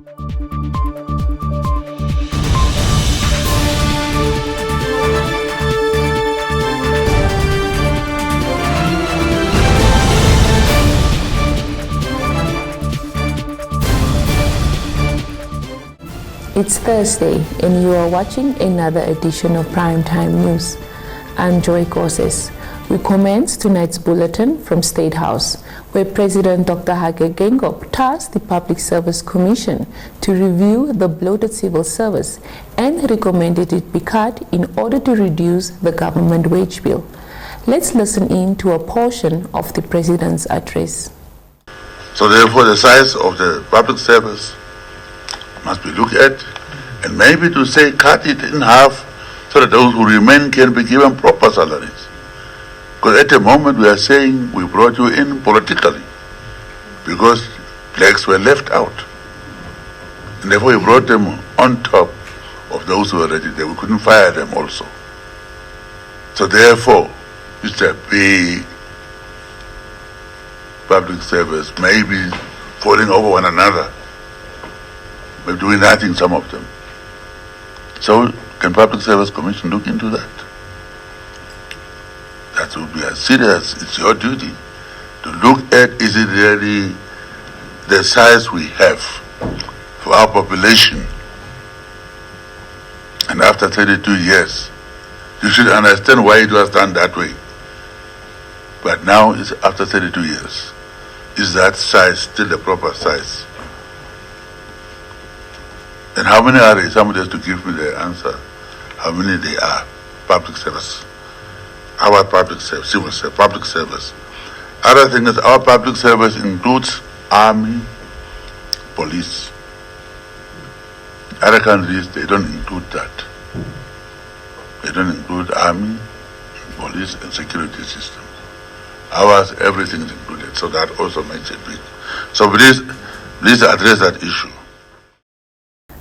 It's Thursday and you are watching another edition of Primetime News. I'm Joy Goses. We commence tonight's bulletin from State House, where President Dr. Hage Geingob tasked the Public Service Commission to review the bloated civil service and recommended it be cut in order to reduce the government wage bill. Let's listen in to a portion of the President's address. So therefore the size of the public service must be looked at, and maybe to say cut it in half so that those who remain can be given proper salaries. Because at the moment we are saying we brought you in politically because blacks were left out. And therefore we brought them on top of those who were already there. We couldn't fire them also. So therefore, it's a big public service, maybe falling over one another. We're doing nothing, some of them. So can Public Service Commission look into that? That would be serious. It's your duty to look at, is it really the size we have for our population? And after 32 years, you should understand why it was done that way. But now it's after 32 years. Is that size still the proper size? And how many are they? Somebody has to give me the answer. How many they are? Public service. Our public service, civil service, public service. Other thing is our public service includes army, police. Other countries, they don't include that. They don't include army, police, and security systems. Ours, everything is included, so that also makes it big. So please address that issue.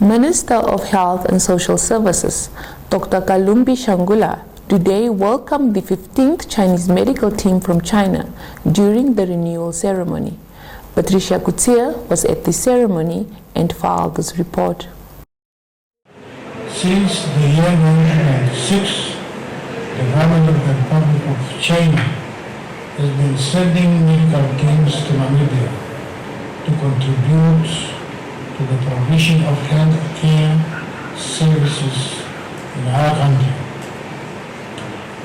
Minister of Health and Social Services, Dr. Kalumbi Shangula, today welcomed the 15th Chinese medical team from China during the renewal ceremony. Patricia Kutia was at the ceremony and filed this report. Since the year 1996, the government of the Republic of China has been sending medical teams to Namibia to contribute to the provision of health care services in our country.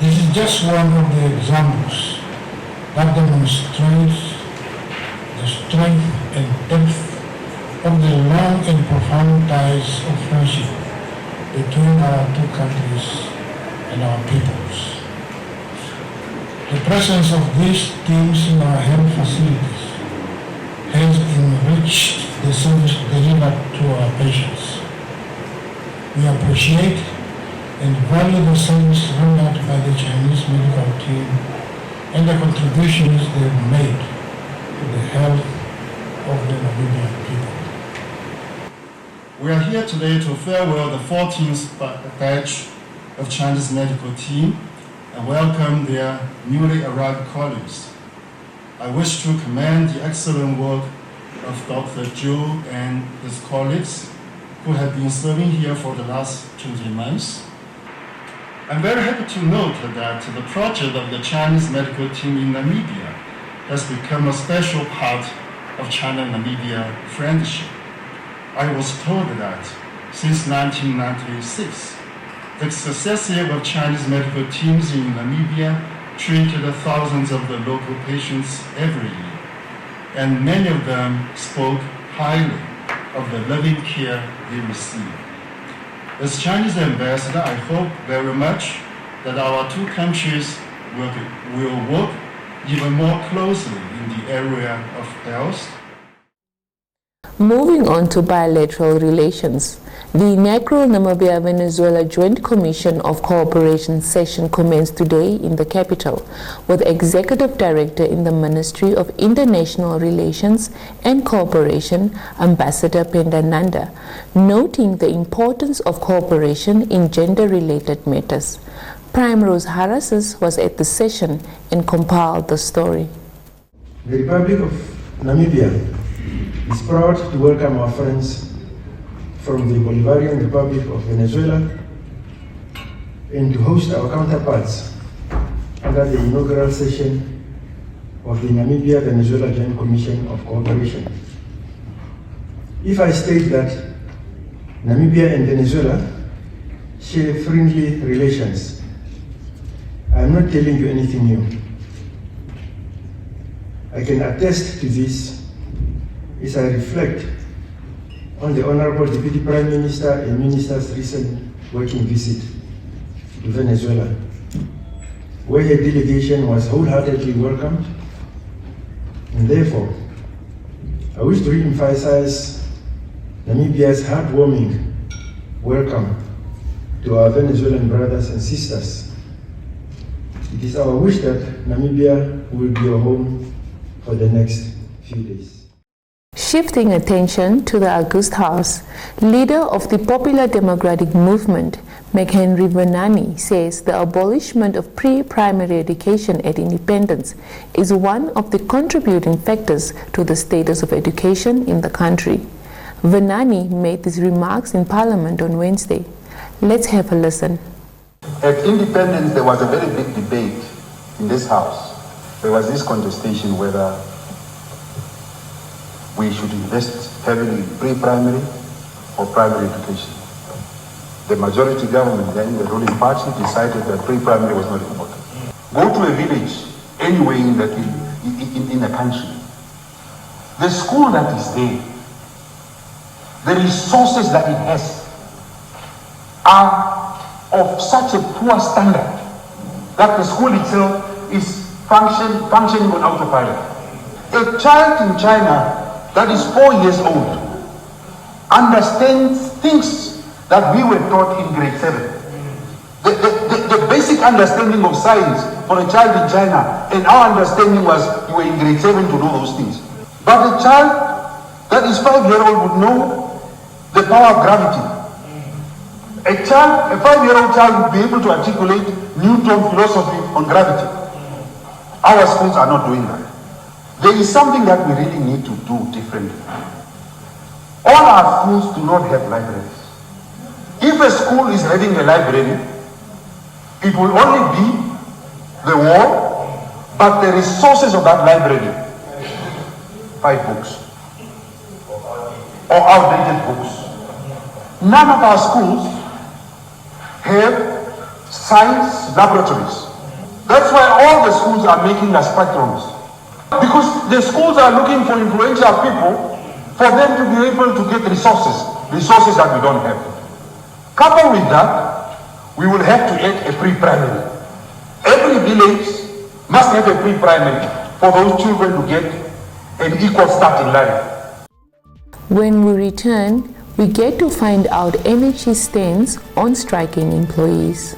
This is just one of the examples that demonstrates the strength and depth of the long and profound ties of friendship between our two countries and our peoples. The presence of these teams in our health facilities has enriched the service delivered to our patients. We appreciate and value the service rendered by the Chinese medical team and the contributions they've made to the health of the Namibian people. We are here today to farewell the 14th batch of Chinese medical team and welcome their newly arrived colleagues. I wish to commend the excellent work of Dr. Zhou and his colleagues who have been serving here for the last 2-3 months. I'm very happy to note that the project of the Chinese medical team in Namibia has become a special part of China-Namibia friendship. I was told that since 1996, the successive of Chinese medical teams in Namibia treated thousands of the local patients every year, and many of them spoke highly of the loving care they received. As Chinese ambassador, I hope very much that our two countries will work even more closely in the area of health. Moving on to bilateral relations, the inaugural Namibia-Venezuela Joint Commission of Cooperation session commenced today in the capital, with Executive Director in the Ministry of International Relations and Cooperation, Ambassador Penda Nanda, noting the importance of cooperation in gender-related matters. Primrose Harasis was at the session and compiled the story. The Republic of Namibia is proud to welcome our friends from the Bolivarian Republic of Venezuela and to host our counterparts under the inaugural session of the Namibia-Venezuela Joint Commission of Cooperation. If I state that Namibia and Venezuela share friendly relations, I am not telling you anything new. I can attest to this as I reflect on the Honorable Deputy Prime Minister and Minister's recent working visit to Venezuela, where her delegation was wholeheartedly welcomed, and therefore, I wish to re-emphasize Namibia's heartwarming welcome to our Venezuelan brothers and sisters. It is our wish that Namibia will be a home for the next few days. Shifting attention to the August House, leader of the Popular Democratic Movement, McHenry Vunani, says the abolishment of pre-primary education at independence is one of the contributing factors to the status of education in the country. Vunani made these remarks in Parliament on Wednesday. Let's have a listen. At independence, there was a very big debate in this House. There was this contestation whether we should invest heavily in pre-primary or primary education. The majority government, then the ruling party, decided that pre-primary was not important. Go to a village anywhere in the country. The school that is there, the resources that it has are of such a poor standard that the school itself is functioning on autopilot. A child in China that is 4 years old understands things that we were taught in grade 7. The basic understanding of science for a child in China and our understanding was you were in grade 7 to do those things. But a child that is 5-year-old would know the power of gravity. A 5-year-old child would be able to articulate Newton's philosophy on gravity. Our schools are not doing that. There is something that we really need to do differently. All our schools do not have libraries. If a school is having a library, it will only be the wall, but the resources of that library, 5 books, or outdated books. None of our schools have science laboratories. That's why all the schools are making us patrons. Because the schools are looking for influential people for them to be able to get resources that we don't have. Coupled with that, we will have to add a pre-primary. Every village must have a pre-primary for those children to get an equal start in life. When we return, we get to find out NH's stance on striking employees.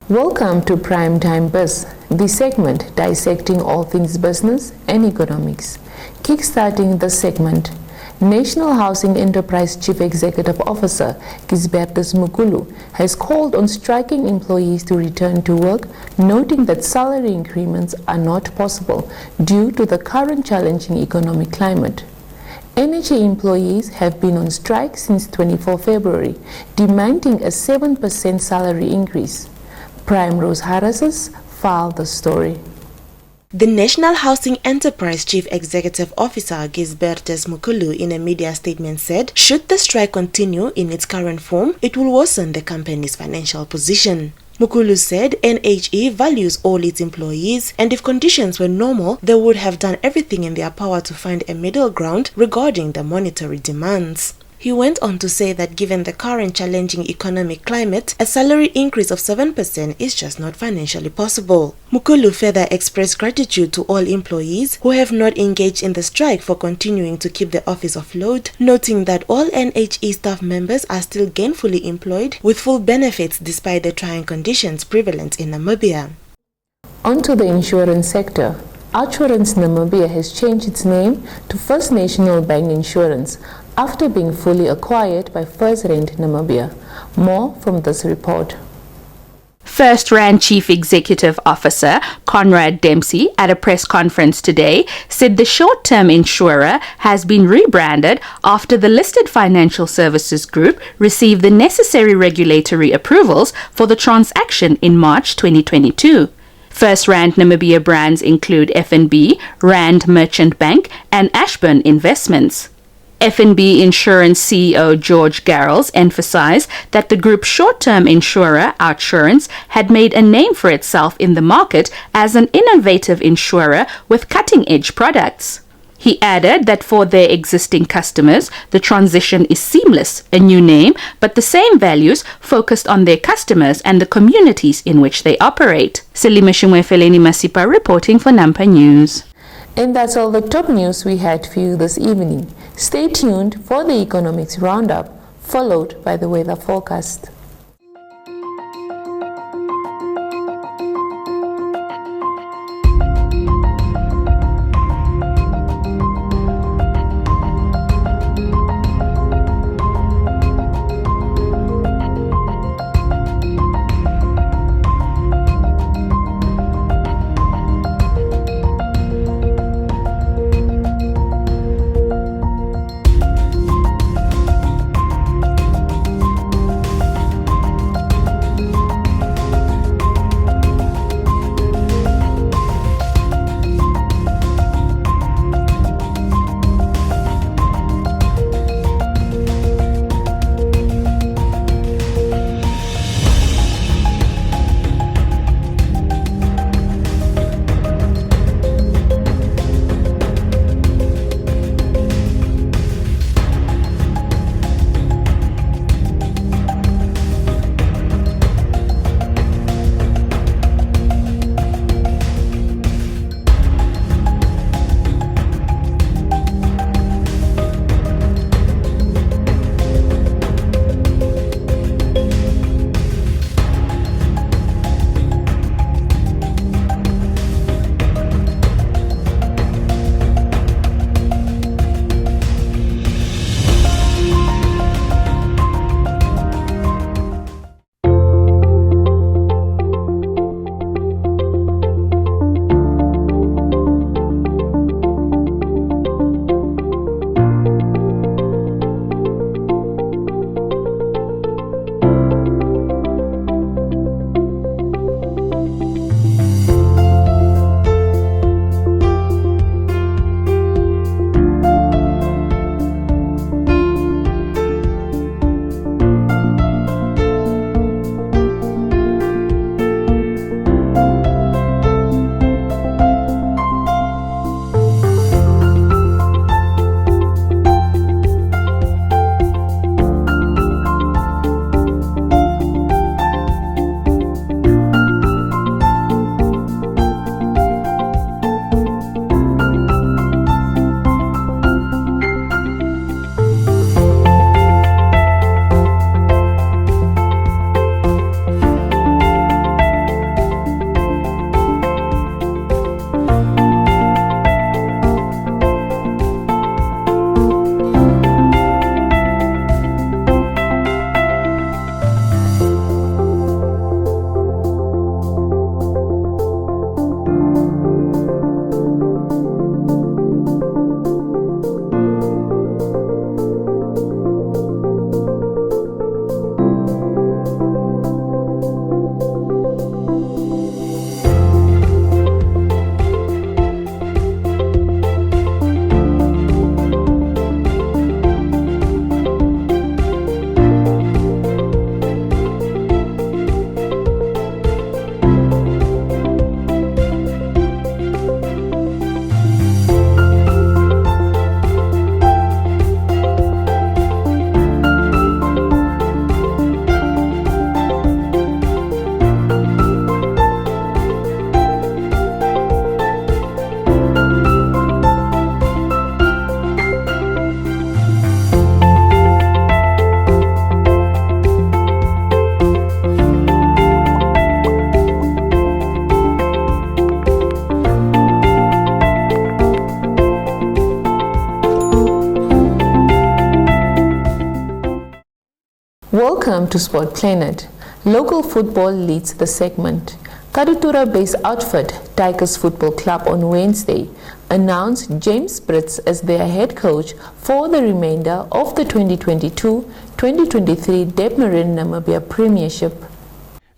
Welcome to Primetime Biz, the segment dissecting all things business and economics. Kickstarting the segment, National Housing Enterprise Chief Executive Officer Gisbertus Mukulu has called on striking employees to return to work, noting that salary increments are not possible due to the current challenging economic climate. Energy employees have been on strike since 24 February, demanding a 7% salary increase. Prime Rose Harrises filed the story. The National Housing Enterprise Chief Executive Officer Gisbertus Mukulu in a media statement said, should the strike continue in its current form, it will worsen the company's financial position. Mukulu said NHE values all its employees, and if conditions were normal, they would have done everything in their power to find a middle ground regarding the monetary demands. He went on to say that given the current challenging economic climate, a salary increase of 7% is just not financially possible. Mukulu further expressed gratitude to all employees who have not engaged in the strike for continuing to keep the office afloat, noting that all NHE staff members are still gainfully employed with full benefits despite the trying conditions prevalent in Namibia. Onto the insurance sector. Outsurance Namibia has changed its name to First National Bank Insurance after being fully acquired by FirstRand Namibia. More from this report. FirstRand Chief Executive Officer Conrad Dempsey at a press conference today said the short-term insurer has been rebranded after the listed financial services group received the necessary regulatory approvals for the transaction in March 2022. FirstRand Namibia brands include FNB, Rand Merchant Bank, and Ashburn Investments. FNB Insurance CEO George Garrels emphasized that the group's short-term insurer, Outsurance, had made a name for itself in the market as an innovative insurer with cutting-edge products. He added that for their existing customers, the transition is seamless, a new name, but the same values focused on their customers and the communities in which they operate. Selima Shimwefeleni Masipa reporting for Nampa News. And that's all the top news we had for you this evening. Stay tuned for the economics roundup, followed by the weather forecast. Welcome to Sport Planet. Local football leads the segment. Karutura-based outfit Tigers Football Club on Wednesday announced James Brits as their head coach for the remainder of the 2022-2023 Debmarin Namibia Premiership.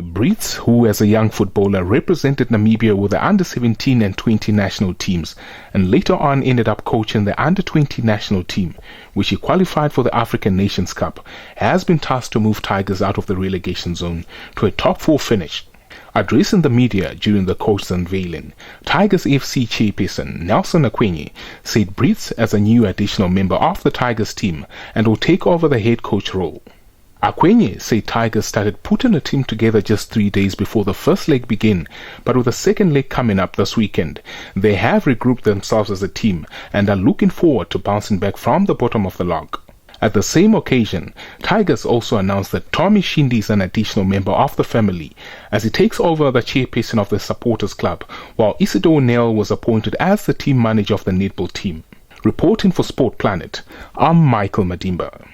Brits, who as a young footballer represented Namibia with the under-17 and 20 national teams, and later on ended up coaching the under-20 national team, which he qualified for the African Nations Cup, has been tasked to move Tigers out of the relegation zone to a top 4 finish. Addressing the media during the coach's unveiling, Tigers FC chairperson Nelson Akwenye said Brits as a new additional member of the Tigers team and will take over the head coach role. Akwenye said Tigers started putting a team together just 3 days before the first leg began, but with the second leg coming up this weekend, they have regrouped themselves as a team and are looking forward to bouncing back from the bottom of the log. At the same occasion, Tigers also announced that Tommy Shindi is an additional member of the family as he takes over the chairperson of the supporters club, while Isidore Nell was appointed as the team manager of the netball team. Reporting for Sport Planet, I'm Michael Madimba.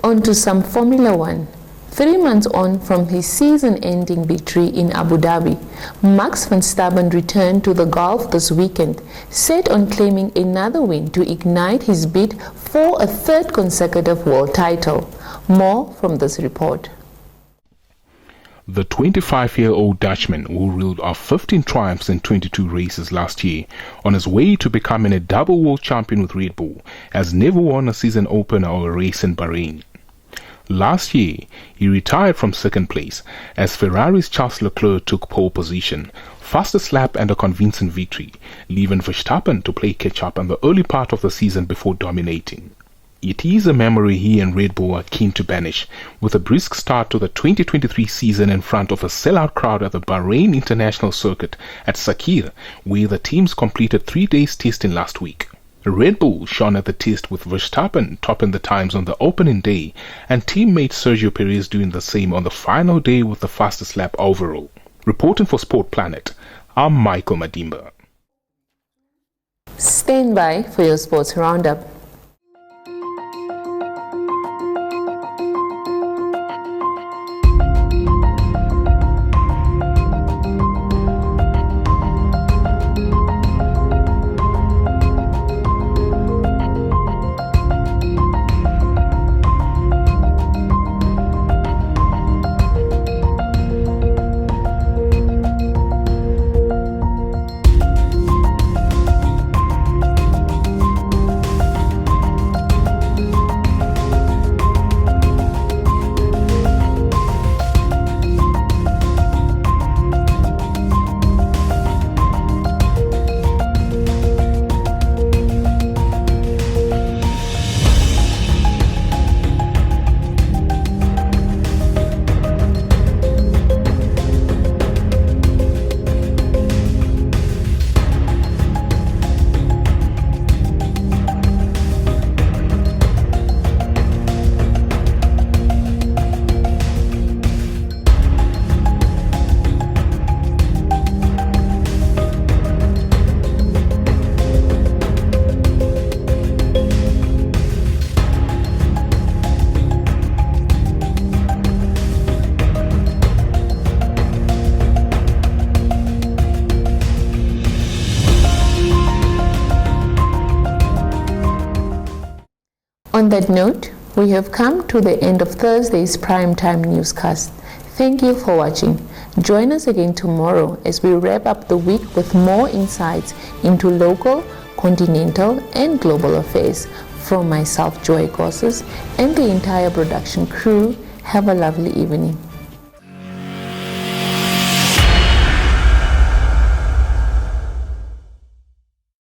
On to some Formula One. 3 months on from his season-ending victory in Abu Dhabi, Max Verstappen returned to the Gulf this weekend, set on claiming another win to ignite his bid for a 3rd consecutive world title. More from this report. The 25-year-old Dutchman, who reeled off 15 triumphs in 22 races last year, on his way to becoming a double world champion with Red Bull, has never won a season opener or a race in Bahrain. Last year, he retired from 2nd place as Ferrari's Charles Leclerc took pole position, fastest lap and a convincing victory, leaving Verstappen to play catch-up in the early part of the season before dominating. It is a memory he and Red Bull are keen to banish, with a brisk start to the 2023 season in front of a sellout crowd at the Bahrain International Circuit at Sakhir, where the teams completed 3 days testing last week. Red Bull shone at the test with Verstappen topping the times on the opening day and teammate Sergio Perez doing the same on the final day with the fastest lap overall. Reporting for Sport Planet, I'm Michael Madimba. Stand by for your sports roundup. On that note, we have come to the end of Thursday's Primetime Newscast. Thank you for watching. Join us again tomorrow as we wrap up the week with more insights into local, continental, and global affairs. From myself, Joy Gosses, and the entire production crew, have a lovely evening.